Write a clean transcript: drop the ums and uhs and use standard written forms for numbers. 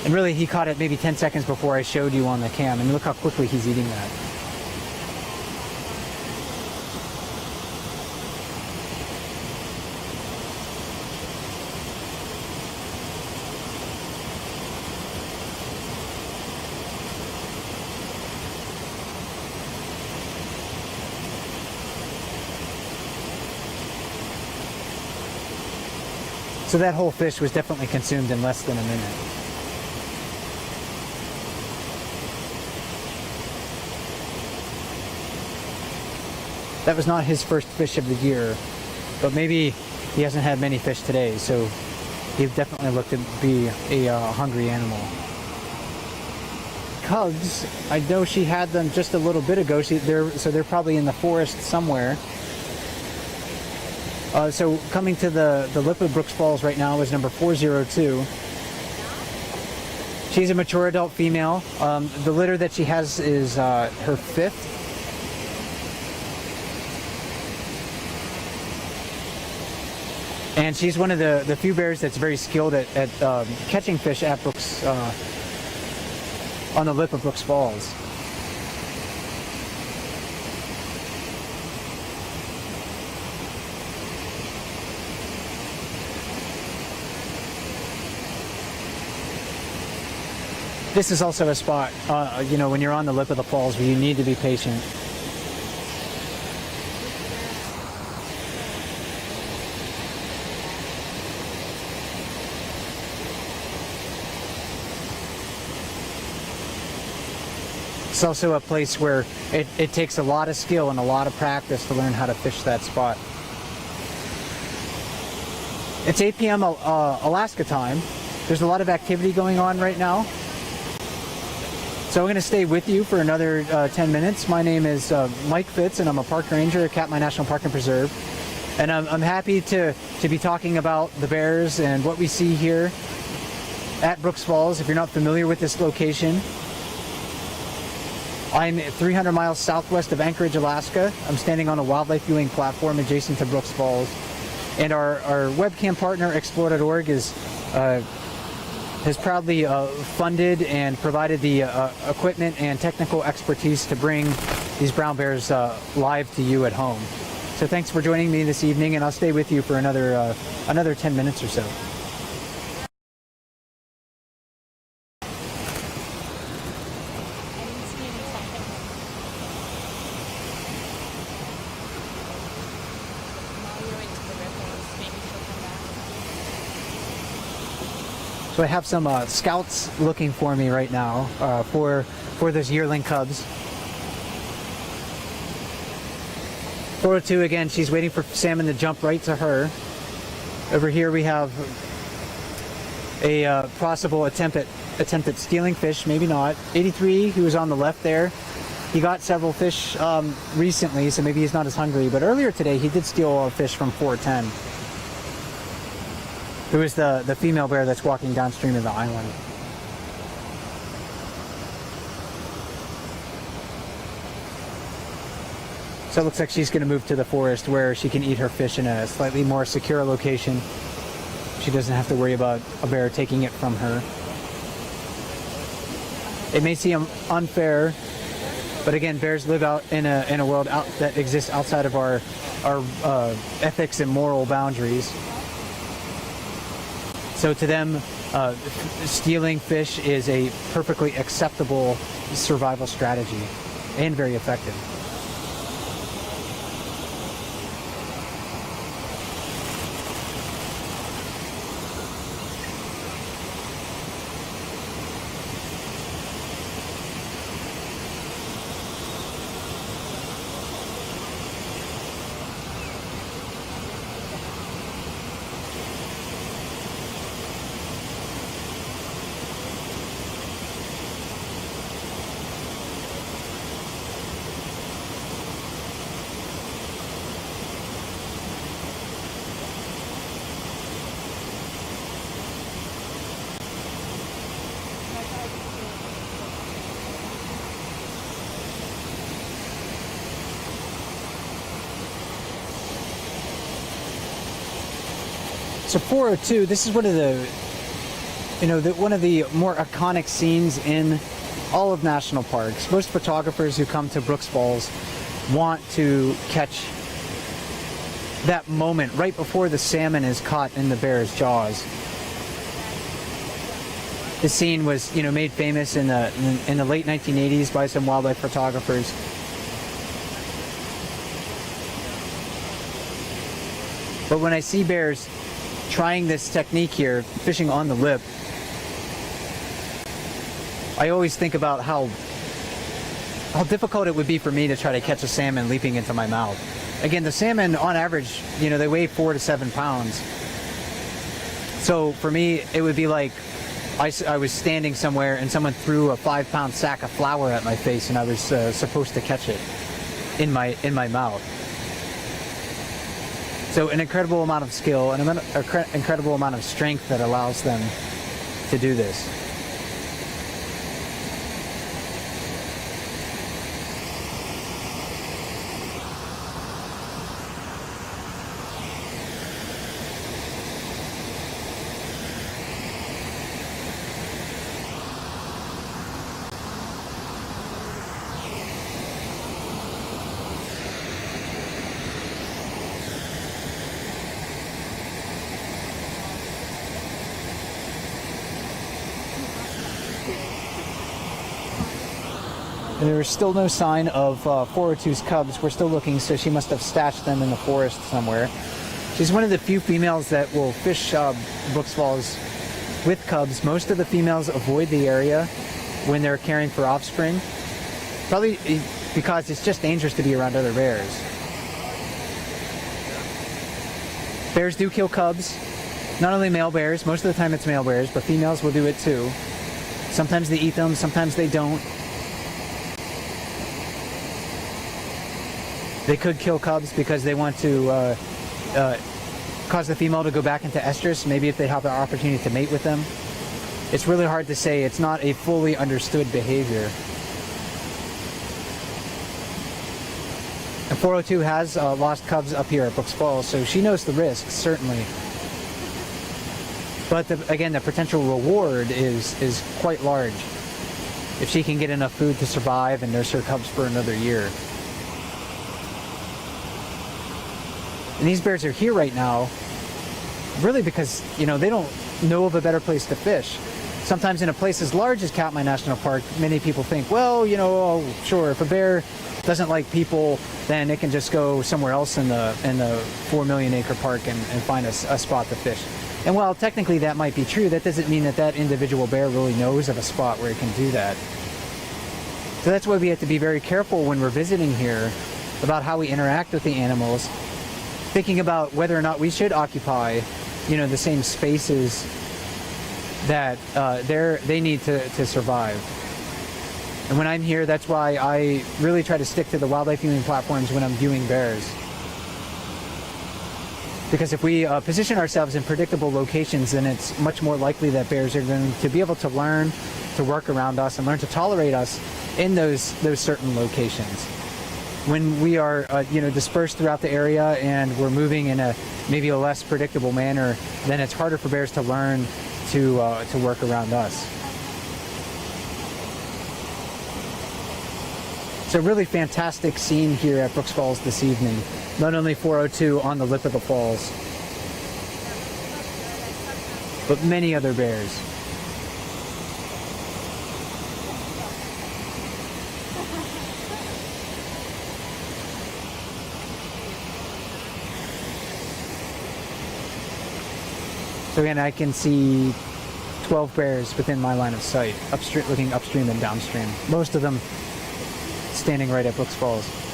And really, he caught it maybe 10 seconds before I showed you on the cam. And look how quickly he's eating that. So that whole fish was definitely consumed in less than a minute. That was not his first fish of the year, but maybe he hasn't had many fish today, so he definitely looked to be a hungry animal. Cubs, I know she had them just a little bit ago, so they're probably in the forest somewhere. So coming to the lip of Brooks Falls right now is number 402. She's a mature adult female. The litter that she has is her fifth. And she's one of the few bears that's very skilled at catching fish at Brooks, on the lip of Brooks Falls. This is also a spot, you know, when you're on the lip of the falls where you need to be patient. It's also a place where it takes a lot of skill and a lot of practice to learn how to fish that spot. It's 8 p.m. Alaska time. There's a lot of activity going on right now. So I'm going to stay with you for another 10 minutes. My name is Mike Fitz, and I'm a park ranger at Katmai National Park and Preserve. And I'm happy to be talking about the bears and what we see here at Brooks Falls. If you're not familiar with this location, I'm 300 miles southwest of Anchorage, Alaska. I'm standing on a wildlife viewing platform adjacent to Brooks Falls. And our webcam partner, Explore.org, has proudly funded and provided the equipment and technical expertise to bring these brown bears live to you at home. So thanks for joining me this evening, and I'll stay with you for another 10 minutes or so. So I have some scouts looking for me right now for those yearling cubs. 402 again, she's waiting for salmon to jump right to her. Over here we have a possible attempt at stealing fish, maybe not. 83, who was on the left there, he got several fish recently, so maybe he's not as hungry. But earlier today he did steal a fish from 410. Who is the female bear that's walking downstream of the island. So it looks like she's going to move to the forest where she can eat her fish in a slightly more secure location. She doesn't have to worry about a bear taking it from her. It may seem unfair, but again, bears live out in a world that exists outside of our ethics and moral boundaries. So to them, stealing fish is a perfectly acceptable survival strategy and very effective. So 402, this is one of the you know, one of the more iconic scenes in all of national parks. Most photographers who come to Brooks Falls want to catch that moment right before the salmon is caught in the bear's jaws. This scene was, you know, made famous in the late 1980s by some wildlife photographers. But when I see bears trying this technique here, fishing on the lip, I always think about how difficult it would be for me to try to catch a salmon leaping into my mouth. Again, the salmon on average, you know, they weigh 4 to 7 pounds. So for me, it would be like I was standing somewhere and someone threw a 5-pound sack of flour at my face and I was supposed to catch it in my mouth. So an incredible amount of skill and an incredible amount of strength that allows them to do this. There is still no sign of 402's cubs. We're still looking, so she must have stashed them in the forest somewhere. She's one of the few females that will fish Brooks Falls with cubs. Most of the females avoid the area when they're caring for offspring, probably because it's just dangerous to be around other bears. Bears do kill cubs. Not only male bears, most of the time it's male bears, but females will do it too. Sometimes they eat them, sometimes they don't. They could kill cubs because they want to cause the female to go back into estrus, maybe if they have the opportunity to mate with them. It's really hard to say. It's not a fully understood behavior. And 402 has lost cubs up here at Brooks Falls, so she knows the risks, certainly. But again, the potential reward is quite large if she can get enough food to survive and nurse her cubs for another year. And these bears are here right now really because, you know, they don't know of a better place to fish. Sometimes in a place as large as Katmai National Park, many people think, well, you know, oh, sure, if a bear doesn't like people, then it can just go somewhere else in the 4 million acre park and find a spot to fish. And while technically that might be true, that doesn't mean that that individual bear really knows of a spot where it can do that. So that's why we have to be very careful when we're visiting here about how we interact with the animals, thinking about whether or not we should occupy, you know, the same spaces that they need to survive. And when I'm here, that's why I really try to stick to the wildlife viewing platforms when I'm viewing bears. Because if we position ourselves in predictable locations, then it's much more likely that bears are going to be able to learn to work around us and learn to tolerate us in those certain locations. When we are you know, dispersed throughout the area and we're moving in maybe a less predictable manner, then it's harder for bears to learn to work around us. It's a really fantastic scene here at Brooks Falls this evening. Not only 402 on the lip of the falls, but many other bears. So again, I can see 12 bears within my line of sight, looking upstream and downstream. Most of them standing right at Brooks Falls.